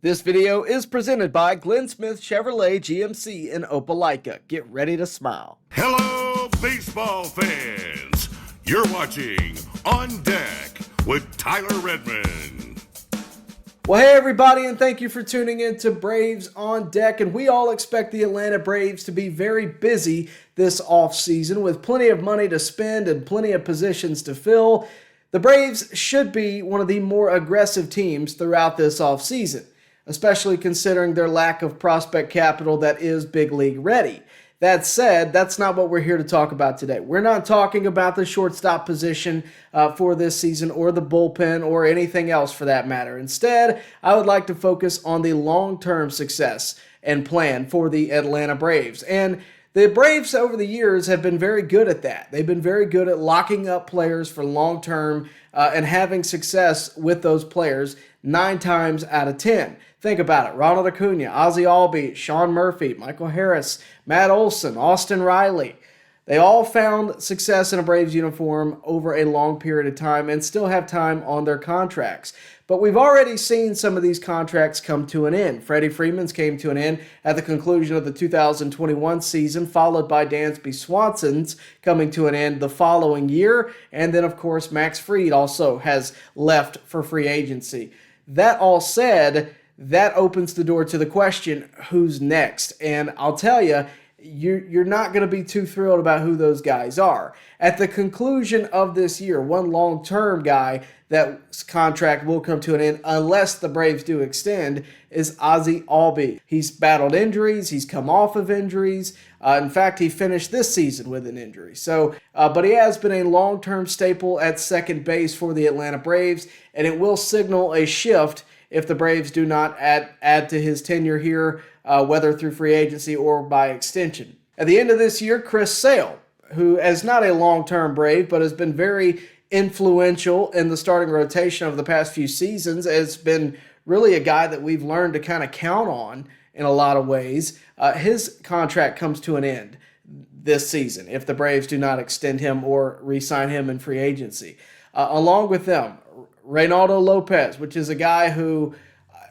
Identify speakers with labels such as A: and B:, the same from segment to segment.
A: This video is presented by Glenn Smith Chevrolet GMC in Opelika. Get ready to smile.
B: Hello, baseball fans. You're watching On Deck with Tyler Redmond.
A: Well, hey everybody, and thank you for tuning in to Braves On Deck. And we all expect the Atlanta Braves to be very busy this offseason with plenty of money to spend and plenty of positions to fill. The Braves should be one of the more aggressive teams throughout this offseason, especially considering their lack of prospect capital that is big league ready. That said, that's not what we're here to talk about today. We're not talking about the shortstop position for this season or the bullpen or anything else for that matter. Instead, I would like to focus on the long-term success and plan for the Atlanta Braves. And the Braves over the years have been very good at that. They've been very good at locking up players for long-term and having success with those players 9 times out of 10. Think about it. Ronald Acuña, Ozzie Albies, Sean Murphy, Michael Harris, Matt Olson, Austin Riley. They all found success in a Braves uniform over a long period of time and still have time on their contracts. But we've already seen some of these contracts come to an end. Freddie Freeman's came to an end at the conclusion of the 2021 season, followed by Dansby Swanson's coming to an end the following year. And then, of course, Max Fried also has left for free agency. That all said, that opens the door to the question, who's next? And I'll tell you, you're not going to be too thrilled about who those guys are. At the conclusion of this year, one long-term guy that contract will come to an end unless the Braves do extend is Ozzie Albies. He's battled injuries. He's come off of injuries. In fact, he finished this season with an injury. But he has been a long-term staple at second base for the Atlanta Braves, and it will signal a shift if the Braves do not add to his tenure here, whether through free agency or by extension. At the end of this year, Chris Sale, who is not a long-term Brave, but has been very influential in the starting rotation of the past few seasons, has been really a guy that we've learned to kind of count on in a lot of ways. His contract comes to an end this season if the Braves do not extend him or re-sign him in free agency. Along with them, Reynaldo Lopez, which is a guy who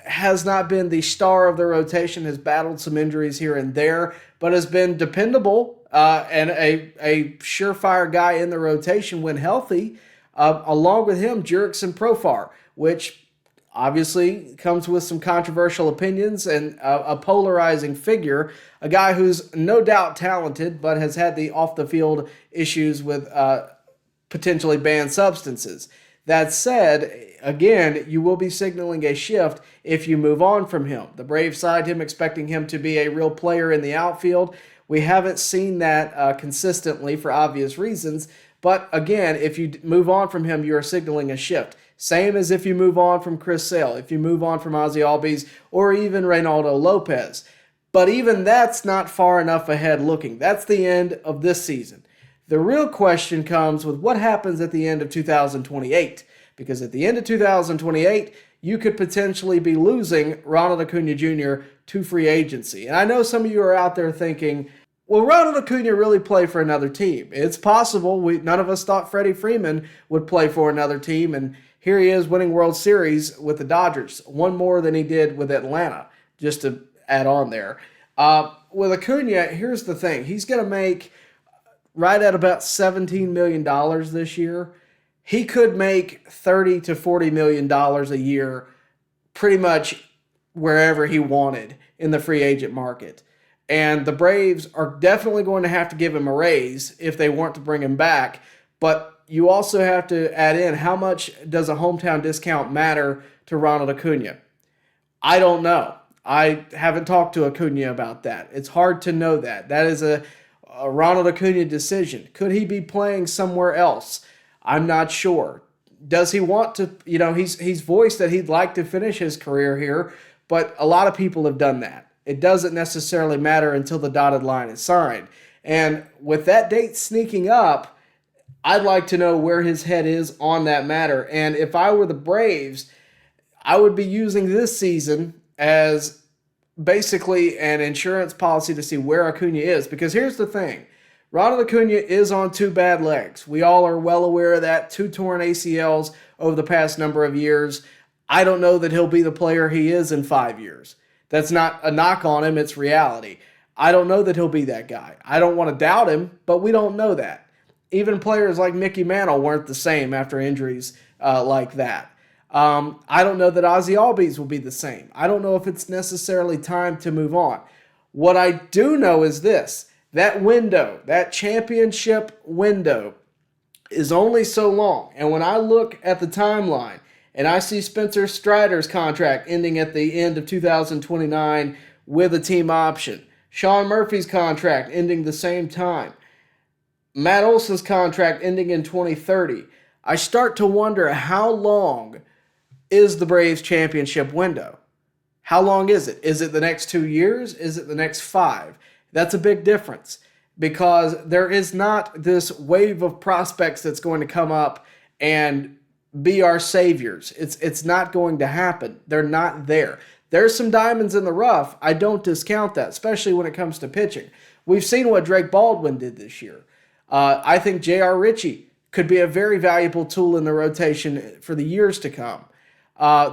A: has not been the star of the rotation, has battled some injuries here and there, but has been dependable and a surefire guy in the rotation when healthy. Along with him, Jurickson Profar, which obviously comes with some controversial opinions and a polarizing figure, a guy who's no doubt talented, but has had the off-the-field issues with potentially banned substances. That said, again, you will be signaling a shift if you move on from him. The Braves signed him expecting him to be a real player in the outfield. We haven't seen that consistently for obvious reasons. But again, if you move on from him, you are signaling a shift. Same as if you move on from Chris Sale, if you move on from Ozzie Albies, or even Reynaldo Lopez. But even that's not far enough ahead looking. That's the end of this season. The real question comes with what happens at the end of 2028. Because at the end of 2028, you could potentially be losing Ronald Acuña Jr. to free agency. And I know some of you are out there thinking, will Ronald Acuña really play for another team? It's possible. None of us thought Freddie Freeman would play for another team. And here he is winning World Series with the Dodgers. One more than he did with Atlanta, just to add on there. With Acuña, here's the thing. He's going to make right at about $17 million this year. He could make $30 to $40 million a year pretty much wherever he wanted in the free agent market. And the Braves are definitely going to have to give him a raise if they want to bring him back. But you also have to add in, how much does a hometown discount matter to Ronald Acuña? I don't know. I haven't talked to Acuña about that. It's hard to know that. That is a Ronald Acuña decision. Could he be playing somewhere else? I'm not sure. Does he want to, he's voiced that he'd like to finish his career here, but a lot of people have done that. It doesn't necessarily matter until the dotted line is signed. And with that date sneaking up, I'd like to know where his head is on that matter. And if I were the Braves, I would be using this season as basically an insurance policy to see where Acuña is. Because here's the thing. Ronald Acuña is on 2 bad legs. We all are well aware of that. 2 torn ACLs over the past number of years. I don't know that he'll be the player he is in 5 years. That's not a knock on him, it's reality. I don't know that he'll be that guy. I don't want to doubt him, but we don't know that. Even players like Mickey Mantle weren't the same after injuries like that. I don't know that Ozzie Albies will be the same. I don't know if it's necessarily time to move on. What I do know is this: that window, that championship window, is only so long. And when I look at the timeline and I see Spencer Strider's contract ending at the end of 2029 with a team option, Sean Murphy's contract ending the same time, Matt Olson's contract ending in 2030, I start to wonder, how long is the Braves championship window? How long is it? Is it the next 2 years? Is it the next 5? That's a big difference, because there is not this wave of prospects that's going to come up and be our saviors. It's not going to happen. They're not there. There's some diamonds in the rough. I don't discount that, especially when it comes to pitching. We've seen what Drake Baldwin did this year. I think J.R. Ritchie could be a very valuable tool in the rotation for the years to come.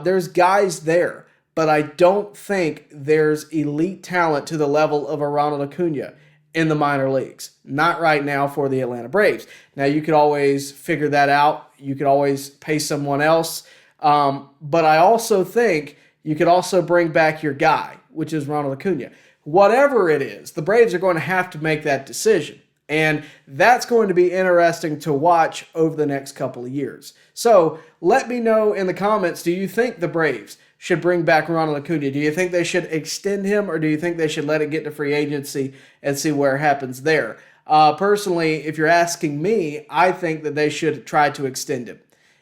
A: There's guys there, but I don't think there's elite talent to the level of a Ronald Acuña in the minor leagues. Not right now for the Atlanta Braves. Now, you could always figure that out. You could always pay someone else. But I also think you could also bring back your guy, which is Ronald Acuña. Whatever it is, the Braves are going to have to make that decision. And that's going to be interesting to watch over the next couple of years. So let me know in the comments, do you think the Braves should bring back Ronald Acuña? Do you think they should extend him, or do you think they should let it get to free agency and see where it happens there? Personally, if you're asking me, I think that they should try to extend him.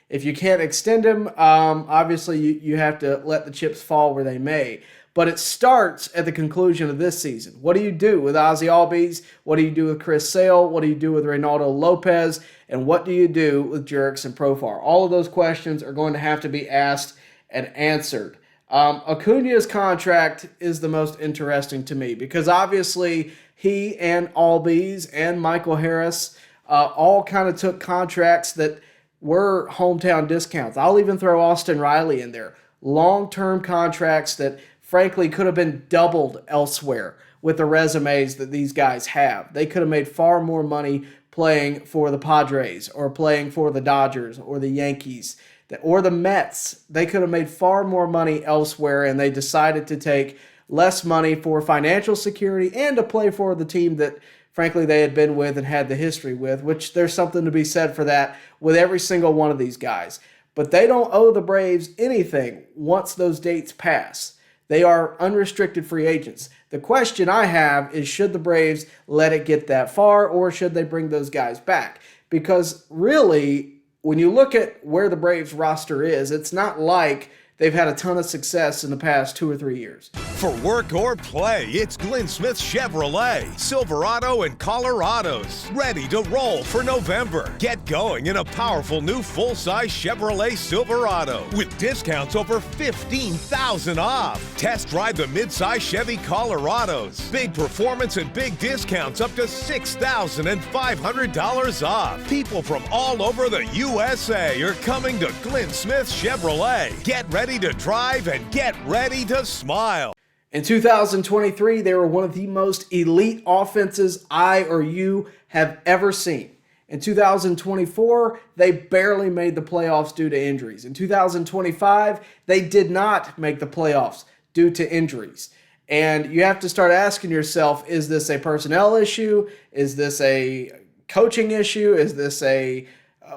A: If you can't extend him, obviously you have to let the chips fall where they may. But it starts at the conclusion of this season. What do you do with Ozzie Albies? What do you do with Chris Sale? What do you do with Reynaldo Lopez? And what do you do with Jurickson Profar? All of those questions are going to have to be asked and answered. Acuña's contract is the most interesting to me, because obviously he and Albies and Michael Harris all kind of took contracts that were hometown discounts. I'll even throw Austin Riley in there. Long-term contracts that frankly could have been doubled elsewhere with the resumes that these guys have. They could have made far more money playing for the Padres or playing for the Dodgers or the Yankees or the Mets. They could have made far more money elsewhere, and they decided to take less money for financial security and to play for the team that frankly they had been with and had the history with, which there's something to be said for that with every single one of these guys. But they don't owe the Braves anything once those dates pass. They are unrestricted free agents. The question I have is, should the Braves let it get that far, or should they bring those guys back? Because really, when you look at where the Braves roster is, it's not like they've had a ton of success in the past 2 or 3 years.
C: For work or play, it's Glenn Smith Chevrolet, Silverado and Colorados. Ready to roll for November. Get going in a powerful new full-size Chevrolet Silverado with discounts over $15,000 off. Test drive the midsize Chevy Colorados. Big performance and big discounts up to $6,500 off. People from all over the USA are coming to Glenn Smith Chevrolet. Get ready to drive and get ready to smile.
A: In 2023, they were one of the most elite offenses I or you have ever seen. In 2024, they barely made the playoffs due to injuries. In 2025, they did not make the playoffs due to injuries. And you have to start asking yourself, is this a personnel issue? Is this a coaching issue? Is this a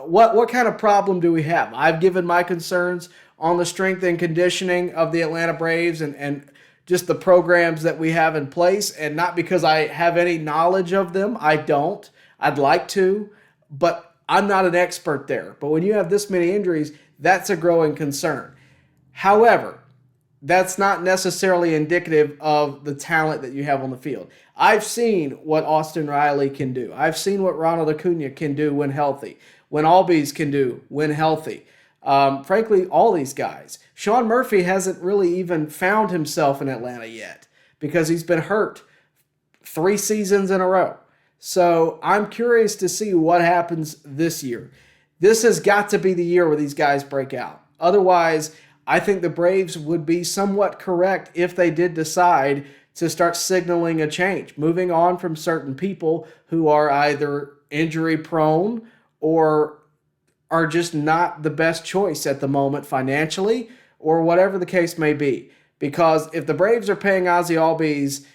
A: what kind of problem do we have? I've given my concerns on the strength and conditioning of the Atlanta Braves and just the programs that we have in place, and not because I have any knowledge of them. I don't. I'd like to, but I'm not an expert there. But when you have this many injuries, that's a growing concern. However, that's not necessarily indicative of the talent that you have on the field. I've seen what Austin Riley can do. I've seen what Ronald Acuña can do when healthy, when Albies can do when healthy. Frankly, all these guys. Sean Murphy hasn't really even found himself in Atlanta yet because he's been hurt 3 seasons in a row. So I'm curious to see what happens this year. This has got to be the year where these guys break out. Otherwise, I think the Braves would be somewhat correct if they did decide to start signaling a change, moving on from certain people who are either injury prone or are just not the best choice at the moment financially, or whatever the case may be. Because if the Braves are paying Ozzie Albies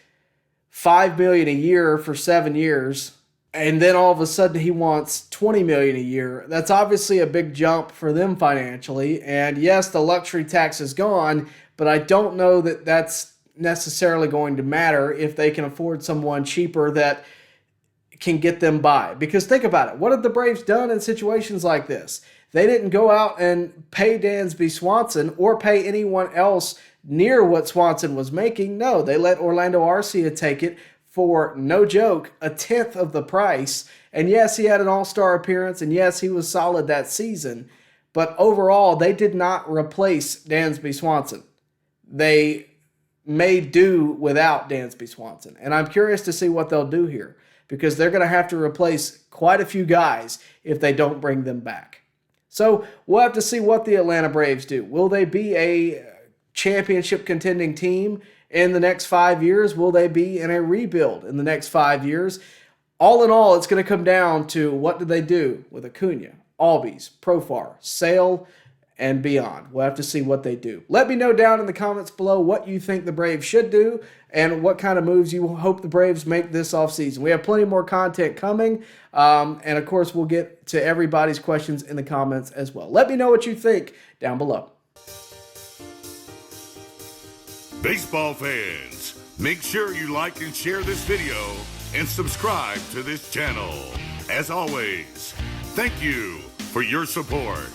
A: $5 million a year for 7 years, and then all of a sudden he wants $20 million a year, that's obviously a big jump for them financially. And yes, the luxury tax is gone, but I don't know that that's necessarily going to matter if they can afford someone cheaper that can get them by. Because think about it. What have the Braves done in situations like this? They didn't go out and pay Dansby Swanson or pay anyone else near what Swanson was making. No, they let Orlando Arcia take it for, no joke, a tenth of the price. And yes, he had an all-star appearance, and yes, he was solid that season. But overall, they did not replace Dansby Swanson. They made do without Dansby Swanson. And I'm curious to see what they'll do here, because they're going to have to replace quite a few guys if they don't bring them back. So we'll have to see what the Atlanta Braves do. Will they be a championship contending team in the next 5 years? Will they be in a rebuild in the next 5 years? All in all, it's going to come down to what do they do with Acuña, Albies, Profar, Sale, and beyond. We'll have to see what they do. Let me know down in the comments below what you think the Braves should do and what kind of moves you hope the Braves make this offseason. We have plenty more content coming, and of course, we'll get to everybody's questions in the comments as well. Let me know what you think down below.
B: Baseball fans, make sure you like and share this video and subscribe to this channel. As always, thank you for your support.